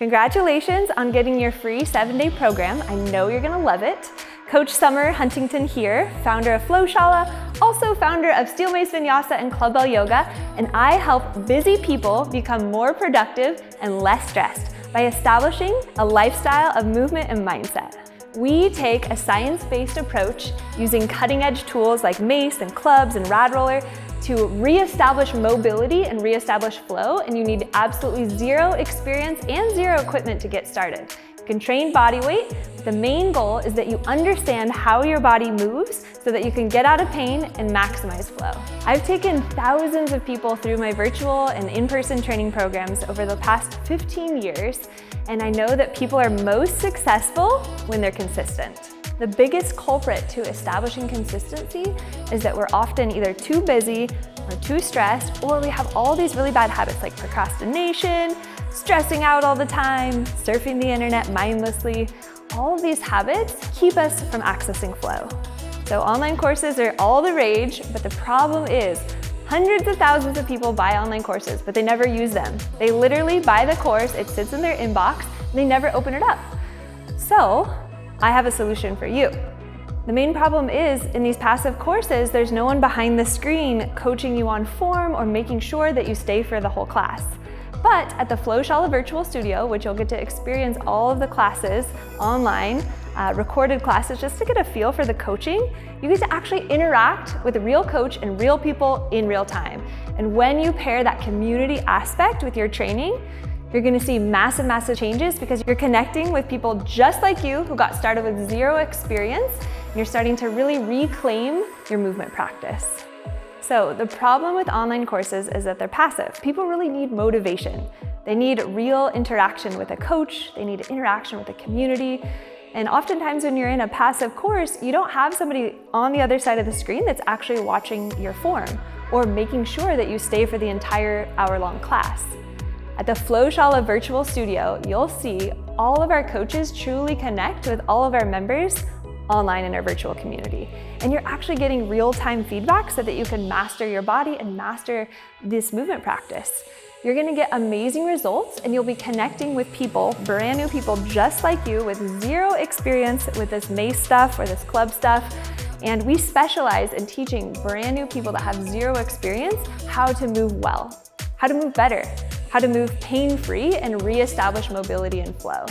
Congratulations on getting your free 7-day program. I know you're gonna love it. Coach Summer Huntington here, founder of Flowshala, also founder of Steel Mace Vinyasa and Club Bell Yoga, and I help busy people become more productive and less stressed by establishing a lifestyle of movement and mindset. We take a science-based approach using cutting-edge tools like Mace and clubs and RAD Roller to reestablish mobility and reestablish flow, and you need absolutely zero experience and zero equipment to get started. You can train body weight. The main goal is that you understand how your body moves so that you can get out of pain and maximize flow. I've taken thousands of people through my virtual and in-person training programs over the past 15 years, and I know that people are most successful when they're consistent. The biggest culprit to establishing consistency is that we're often either too busy or too stressed, or we have all these really bad habits like procrastination, stressing out all the time, surfing the internet mindlessly. All of these habits keep us from accessing flow. So online courses are all the rage, but the problem is hundreds of thousands of people buy online courses, but they never use them. They literally buy the course, it sits in their inbox, and they never open it up. So I have a solution for you. The main problem is in these passive courses, there's no one behind the screen coaching you on form or making sure that you stay for the whole class. But at the Flowshala Virtual Studio, which you'll get to experience all of the classes online, recorded classes, just to get a feel for the coaching, you get to actually interact with a real coach and real people in real time. And when you pair that community aspect with your training, you're gonna see massive, massive changes because you're connecting with people just like you who got started with zero experience, and you're starting to really reclaim your movement practice. So the problem with online courses is that they're passive. People really need motivation. They need real interaction with a coach, they need interaction with a community, and oftentimes when you're in a passive course, you don't have somebody on the other side of the screen that's actually watching your form or making sure that you stay for the entire hour-long class. At the Flowshala Virtual Studio, you'll see all of our coaches truly connect with all of our members online in our virtual community. And you're actually getting real-time feedback so that you can master your body and master this movement practice. You're gonna get amazing results and you'll be connecting with people, brand new people just like you with zero experience with this Mace stuff or this club stuff. And we specialize in teaching brand new people that have zero experience how to move well, how to move better, how to move pain-free and reestablish mobility and flow.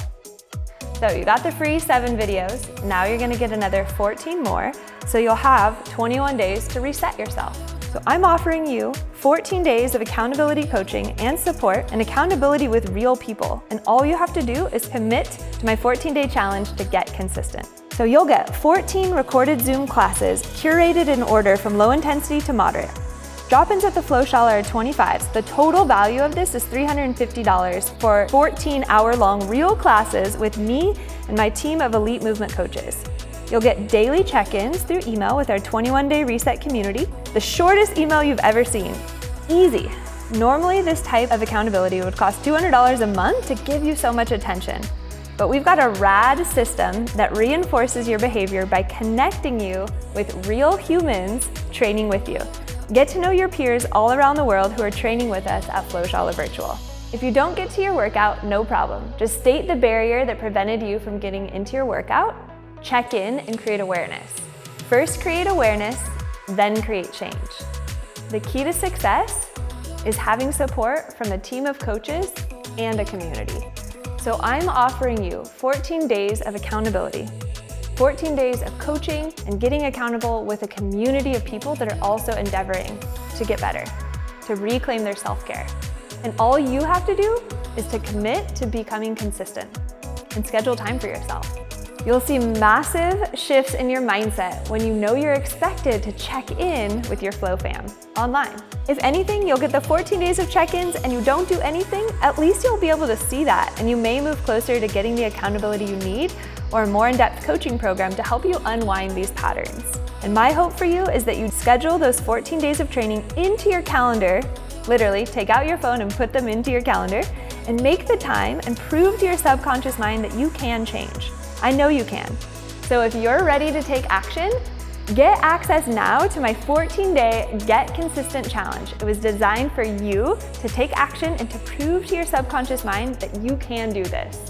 So you got the free 7 videos, now you're gonna get another 14 more, so you'll have 21 days to reset yourself. So I'm offering you 14 days of accountability coaching and support and accountability with real people. And all you have to do is commit to my 14-day challenge to get consistent. So you'll get 14 recorded Zoom classes curated in order from low intensity to moderate. Drop-ins at the Flowshala are $25. The total value of this is $350 for 14 hour-long real classes with me and my team of elite movement coaches. You'll get daily check-ins through email with our 21-day reset community, the shortest email you've ever seen. Easy. Normally, this type of accountability would cost $200 a month to give you so much attention. But we've got a RAD system that reinforces your behavior by connecting you with real humans training with you. Get to know your peers all around the world who are training with us at Flowshala Virtual. If you don't get to your workout, no problem. Just state the barrier that prevented you from getting into your workout, check in, and create awareness. First create awareness, then create change. The key to success is having support from a team of coaches and a community. So I'm offering you 14 days of accountability, 14 days of coaching and getting accountable with a community of people that are also endeavoring to get better, to reclaim their self-care. And all you have to do is to commit to becoming consistent and schedule time for yourself. You'll see massive shifts in your mindset when you know you're expected to check in with your Flow fam online. If anything, you'll get the 14 days of check-ins and you don't do anything, at least you'll be able to see that and you may move closer to getting the accountability you need or a more in-depth coaching program to help you unwind these patterns. And my hope for you is that you schedule those 14 days of training into your calendar, literally take out your phone and put them into your calendar, and make the time and prove to your subconscious mind that you can change. I know you can. So if you're ready to take action, Get access now to my 14-day Get Consistent Challenge. It was designed for you to take action and to prove to your subconscious mind that you can do this.